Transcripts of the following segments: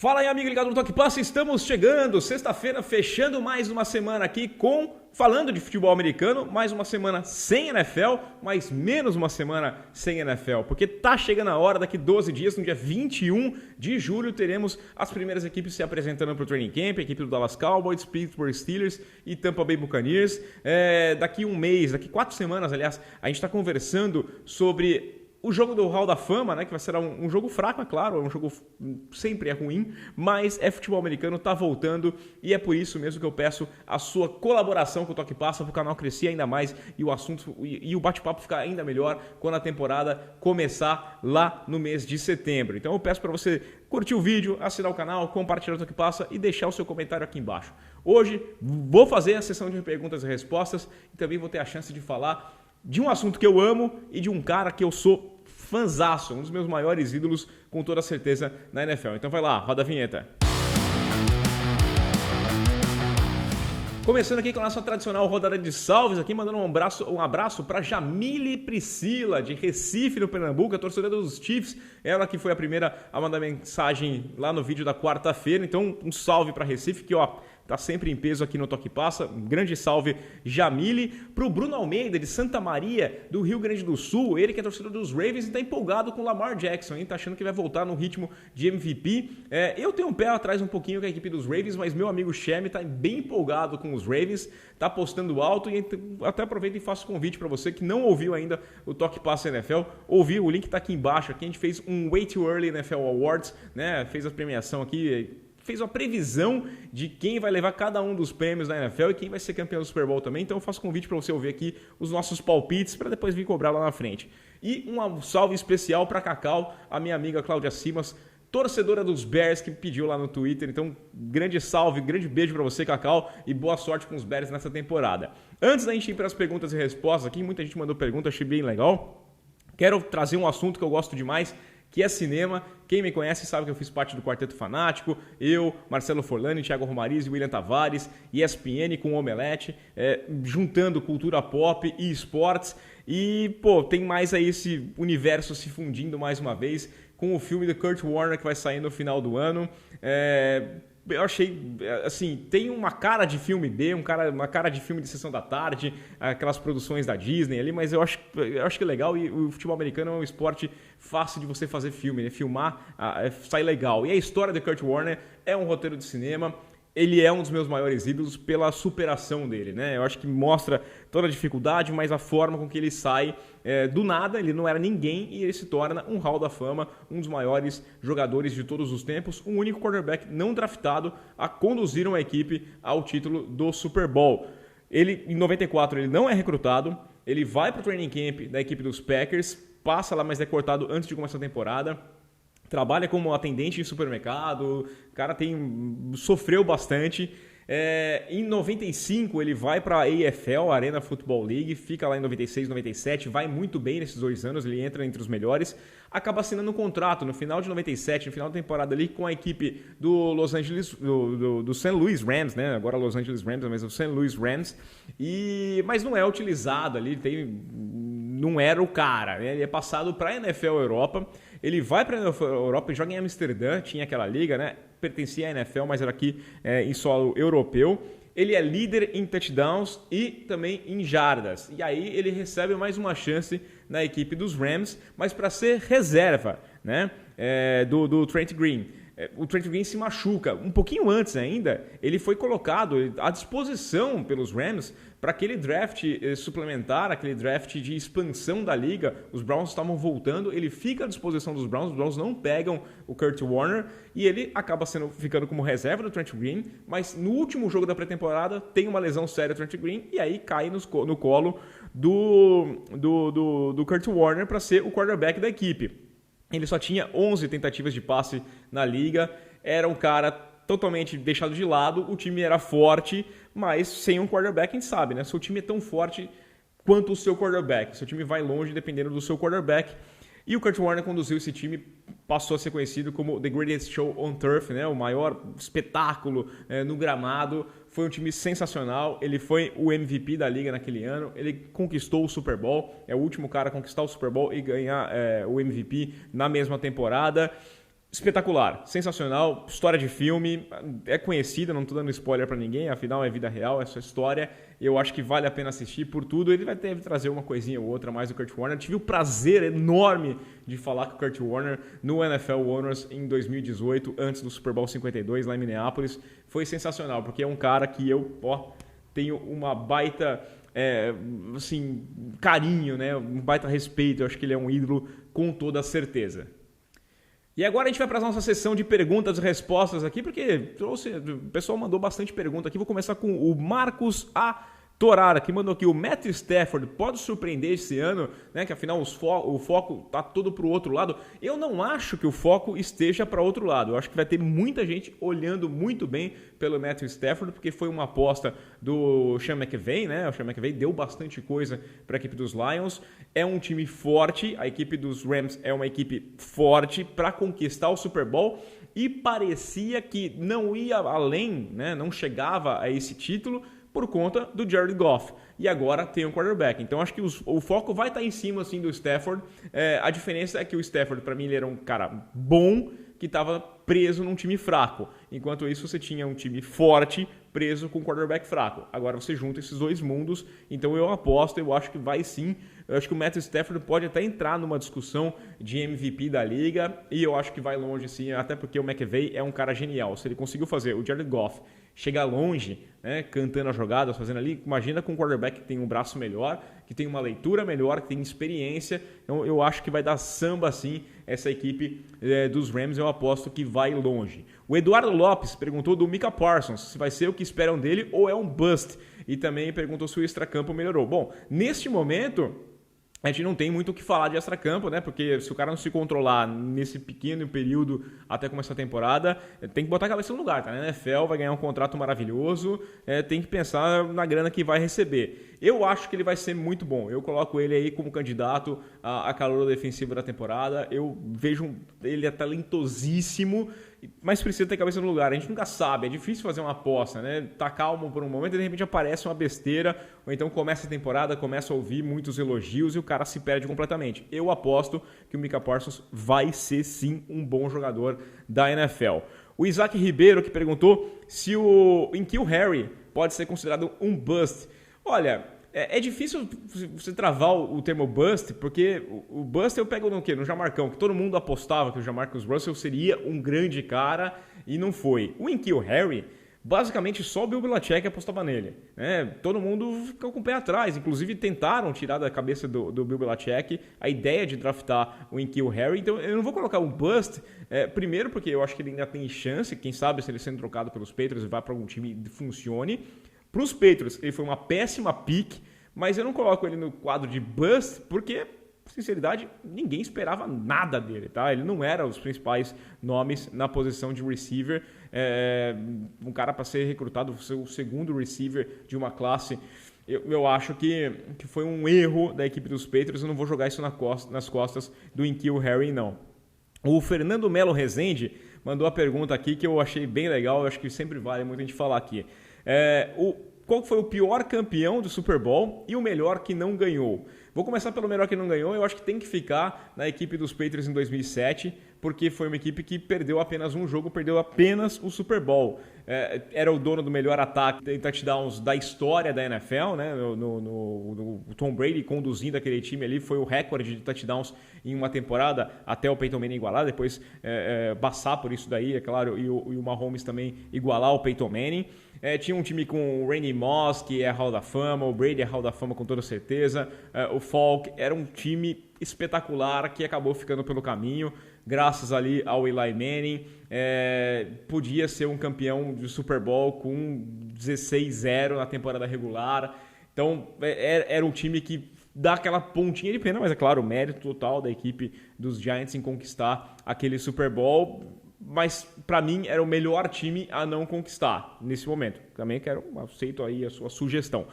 Fala aí, amigo ligado no Toque Passe, estamos chegando, sexta-feira, fechando mais uma semana aqui falando de futebol americano, mais uma semana sem NFL, mas menos uma semana sem NFL, porque tá chegando a hora, daqui 12 dias, no dia 21 de julho, teremos as primeiras equipes se apresentando para o Training Camp, a equipe do Dallas Cowboys, Pittsburgh Steelers e Tampa Bay Buccaneers. Daqui um mês, daqui 4 semanas, aliás, a gente está conversando sobre o jogo do Hall da Fama, né, que vai ser um jogo fraco, é claro, um jogo sempre é ruim, mas futebol americano, tá voltando e é por isso mesmo que eu peço a sua colaboração com o Toque Passa para o canal crescer ainda mais e o assunto e o bate-papo ficar ainda melhor quando a temporada começar lá no mês de setembro. Então eu peço para você curtir o vídeo, assinar o canal, compartilhar o Toque Passa e deixar o seu comentário aqui embaixo. Hoje vou fazer a sessão de perguntas e respostas e também vou ter a chance de falar de um assunto que eu amo e de um cara que eu sou fãzaço, um dos meus maiores ídolos, com toda certeza, na NFL. Então vai lá, roda a vinheta. Começando aqui com a nossa tradicional rodada de salves, aqui mandando um abraço para Jamile Priscila, de Recife, no Pernambuco, a torcedora dos Chiefs, ela que foi a primeira a mandar mensagem lá no vídeo da quarta-feira. Então um salve para Recife, que tá sempre em peso aqui no Toque Passa. Um grande salve, Jamile. Pro Bruno Almeida, de Santa Maria, do Rio Grande do Sul. Ele que é torcedor dos Ravens e tá empolgado com o Lamar Jackson, hein? Tá achando que vai voltar no ritmo de MVP. Eu tenho um pé atrás um pouquinho com a equipe dos Ravens, mas meu amigo Cheme tá bem empolgado com os Ravens. Tá apostando alto e até aproveito e faço convite para você que não ouviu ainda o Toque Passa NFL. Ouviu, o link tá aqui embaixo. Aqui a gente fez um Way Too Early NFL Awards, né? Fez a premiação aqui, fez uma previsão de quem vai levar cada um dos prêmios da NFL e quem vai ser campeão do Super Bowl também. Então eu faço convite para você ouvir aqui os nossos palpites para depois vir cobrar lá na frente. E um salve especial para Cacau, a minha amiga Cláudia Simas, torcedora dos Bears, que pediu lá no Twitter. Então, grande salve, grande beijo para você, Cacau, e boa sorte com os Bears nessa temporada. Antes da gente ir para as perguntas e respostas aqui, muita gente mandou pergunta, achei bem legal. Quero trazer um assunto que eu gosto demais, que é cinema. Quem me conhece sabe que eu fiz parte do Quarteto Fanático, eu, Marcelo Forlani, Thiago Romariz e William Tavares, ESPN com o Omelete, juntando cultura pop e esportes. E, tem mais aí esse universo se fundindo mais uma vez com o filme do Kurt Warner que vai sair no final do ano. Eu achei, assim, tem uma cara de filme B, uma cara de filme de sessão da tarde, aquelas produções da Disney ali, mas eu acho que é legal e o futebol americano é um esporte fácil de você fazer filme, né? Filmar sai legal. E a história de Kurt Warner é um roteiro de cinema. Ele é um dos meus maiores ídolos pela superação dele, né? Eu acho que mostra toda a dificuldade, mas a forma com que ele sai do nada, ele não era ninguém e ele se torna um Hall da Fama, um dos maiores jogadores de todos os tempos, um único quarterback não draftado a conduzir uma equipe ao título do Super Bowl. Ele, em 94, ele não é recrutado, ele vai para o training camp da equipe dos Packers, passa lá, mas é cortado antes de começar a temporada. Trabalha como atendente em supermercado, o cara sofreu bastante. Em 95 ele vai para a AFL, Arena Football League, fica lá em 96, 97, vai muito bem nesses 2 anos, ele entra entre os melhores, acaba assinando um contrato no final de 97, no final da temporada ali com a equipe do Los Angeles, do St. Louis Rams, né? Agora Los Angeles Rams, mas o St. Louis Rams, mas não é utilizado ali, não era o cara, né? Ele é passado para a NFL Europa. Ele vai para a Europa e joga em Amsterdã, tinha aquela liga, né? Pertencia à NFL, mas era aqui em solo europeu. Ele é líder em touchdowns e também em jardas. E aí ele recebe mais uma chance na equipe dos Rams, mas para ser reserva, né? Do Trent Green. O Trent Green se machuca. Um pouquinho antes ainda, ele foi colocado à disposição pelos Rams para aquele draft suplementar, aquele draft de expansão da liga. Os Browns estavam voltando, ele fica à disposição dos Browns, os Browns não pegam o Kurt Warner e ele acaba ficando como reserva do Trent Green, mas no último jogo da pré-temporada tem uma lesão séria do Trent Green e aí cai no colo do Kurt Warner para ser o quarterback da equipe. Ele só tinha 11 tentativas de passe na liga, era um cara totalmente deixado de lado, o time era forte, mas sem um quarterback, a gente sabe, né? Seu time é tão forte quanto o seu quarterback, seu time vai longe dependendo do seu quarterback. E o Kurt Warner conduziu esse time, passou a ser conhecido como The Greatest Show on Turf, né? O maior espetáculo no gramado. Foi um time sensacional, ele foi o MVP da liga naquele ano, ele conquistou o Super Bowl, é o último cara a conquistar o Super Bowl e ganhar o MVP na mesma temporada. Espetacular, sensacional, história de filme, é conhecida, não tô dando spoiler pra ninguém, afinal é vida real, é sua história, eu acho que vale a pena assistir por tudo, ele deve trazer uma coisinha ou outra mais do Kurt Warner, tive o prazer enorme de falar com o Kurt Warner no NFL Honors em 2018, antes do Super Bowl 52 lá em Minneapolis, foi sensacional, porque é um cara que eu tenho uma baita assim, carinho, né? Um baita respeito, eu acho que ele é um ídolo com toda certeza. E agora a gente vai para a nossa sessão de perguntas e respostas aqui, porque o pessoal mandou bastante pergunta aqui. Vou começar com o Marcos A. Torara, que mandou aqui: o Matthew Stafford pode surpreender esse ano, né? Que afinal o foco tá todo para o outro lado. Eu não acho que o foco esteja para outro lado. Eu acho que vai ter muita gente olhando muito bem pelo Matthew Stafford, porque foi uma aposta do Sean McVay, né? O Sean McVay deu bastante coisa para a equipe dos Lions. É um time forte, a equipe dos Rams é uma equipe forte para conquistar o Super Bowl e parecia que não ia além, né? Não chegava a esse título por conta do Jared Goff. E agora tem um quarterback. Então acho que o foco vai estar em cima assim, do Stafford. A diferença é que o Stafford, para mim, ele era um cara bom que estava preso num time fraco. Enquanto isso, você tinha um time forte preso com um quarterback fraco. Agora você junta esses dois mundos. Então eu aposto, eu acho que vai sim. Eu acho que o Matthew Stafford pode até entrar numa discussão de MVP da liga. E eu acho que vai longe sim, até porque o McVay é um cara genial. Se ele conseguiu fazer o Jared Goff chegar longe, né, cantando as jogadas, fazendo ali, imagina com um quarterback que tem um braço melhor, que tem uma leitura melhor, que tem experiência. Então eu acho que vai dar samba sim essa equipe dos Rams, eu aposto que vai longe. O Eduardo Lopes perguntou do Micah Parsons, se vai ser o que esperam dele ou é um bust. E também perguntou se o extracampo melhorou. Bom, neste momento a gente não tem muito o que falar de extracampo, né? Porque se o cara não se controlar nesse pequeno período até começar a temporada, tem que botar a cabeça no lugar, tá? Na NFL vai ganhar um contrato maravilhoso, tem que pensar na grana que vai receber. Eu acho que ele vai ser muito bom. Eu coloco ele aí como candidato a calouro defensivo da temporada. Eu vejo ele é talentosíssimo, mas precisa ter cabeça no lugar. A gente nunca sabe, é difícil fazer uma aposta, né? Tá calmo por um momento e de repente aparece uma besteira, ou então começa a temporada, começa a ouvir muitos elogios e o cara se perde completamente. Eu aposto que o Micah Parsons vai ser sim um bom jogador da NFL. O Isaac Ribeiro que perguntou se o N'Keal Harry pode ser considerado um bust. Olha, é difícil você travar o termo bust, porque o bust eu pego no quê? No Jamarcão, que todo mundo apostava que o Jamarcus Russell seria um grande cara e não foi. O N'Keal Harry, basicamente só o Bill Belichick apostava nele, né? Todo mundo ficou com o pé atrás, inclusive tentaram tirar da cabeça do Bill Belichick a ideia de draftar o N'Keal Harry, então eu não vou colocar um bust, primeiro porque eu acho que ele ainda tem chance, quem sabe se ele sendo trocado pelos Patriots e vai para algum time que funcione. Para os Patriots, ele foi uma péssima pick, mas eu não coloco ele no quadro de bust, porque, sinceridade, ninguém esperava nada dele, tá? Ele não era os principais nomes na posição de receiver. Um cara para ser recrutado, ser o segundo receiver de uma classe, eu acho que foi um erro da equipe dos Patriots. Eu não vou jogar isso nas costas do N'Keal Harry, não. O Fernando Melo Rezende mandou a pergunta aqui que eu achei bem legal, eu acho que sempre vale muito a gente falar aqui. Qual foi o pior campeão do Super Bowl e o melhor que não ganhou? Vou começar pelo melhor que não ganhou. Eu acho que tem que ficar na equipe dos Patriots em 2007, porque foi uma equipe que perdeu apenas um jogo, perdeu apenas o Super Bowl. Era o dono do melhor ataque em touchdowns da história da NFL, né? O Tom Brady conduzindo aquele time ali, foi o recorde de touchdowns em uma temporada, até o Peyton Manning igualar, depois passar por isso daí, é claro, e o Mahomes também igualar o Peyton Manning. Tinha um time com o Randy Moss, que é Hall da Fama, o Brady é Hall da Fama com toda certeza, o Falk, era um time espetacular que acabou ficando pelo caminho, graças ali ao Eli Manning. Podia ser um campeão de Super Bowl com 16-0 na temporada regular, então era um time que dá aquela pontinha de pena, mas é claro, o mérito total da equipe dos Giants em conquistar aquele Super Bowl. Mas para mim era o melhor time a não conquistar nesse momento. Também aceito aí a sua sugestão.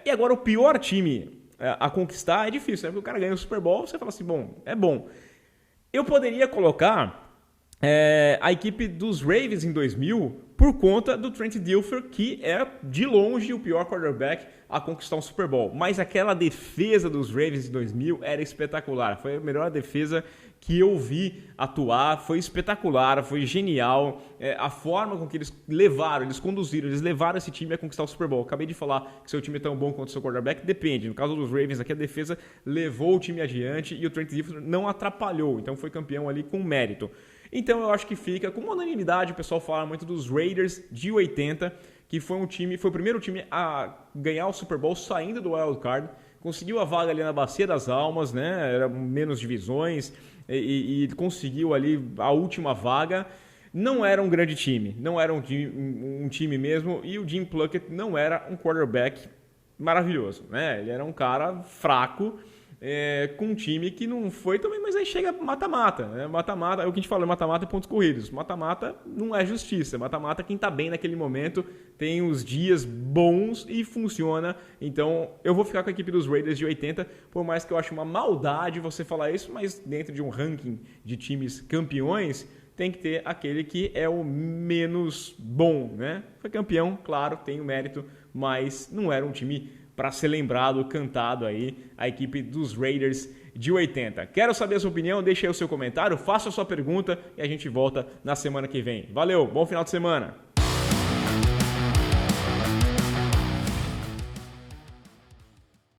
E agora o pior time a conquistar é difícil, né? Porque o cara ganha o Super Bowl, você fala assim, bom, é bom. Eu poderia colocar a equipe dos Ravens em 2000 por conta do Trent Dilfer, que é de longe o pior quarterback a conquistar um Super Bowl. Mas aquela defesa dos Ravens em 2000 era espetacular. Foi a melhor defesa que eu vi atuar, foi espetacular, foi genial. A forma com que eles conduziram, eles levaram esse time a conquistar o Super Bowl. Acabei de falar que seu time é tão bom quanto o seu quarterback, depende. No caso dos Ravens aqui, a defesa levou o time adiante e o Trent Dilfer não atrapalhou, então foi campeão ali com mérito. Então eu acho que fica com unanimidade, o pessoal fala muito dos Raiders de 80, que foi o primeiro time a ganhar o Super Bowl saindo do Wild Card, conseguiu a vaga ali na Bacia das Almas, né? Era menos divisões e conseguiu ali a última vaga. Não era um grande time, não era um time mesmo, e o Jim Plunkett não era um quarterback maravilhoso, né? Ele era um cara fraco, com um time que não foi também, mas aí chega mata-mata, né? Mata-mata, é o que a gente fala, mata-mata e pontos corridos. Mata-mata não é justiça, mata-mata quem tá bem naquele momento, tem os dias bons e funciona. Então eu vou ficar com a equipe dos Raiders de 80, por mais que eu ache uma maldade você falar isso, mas dentro de um ranking de times campeões, tem que ter aquele que é o menos bom, né? Foi campeão, claro, tem o mérito, mas não era um time para ser lembrado, cantado aí, a equipe dos Raiders de 80. Quero saber a sua opinião, deixe aí o seu comentário, faça a sua pergunta e a gente volta na semana que vem. Valeu, bom final de semana!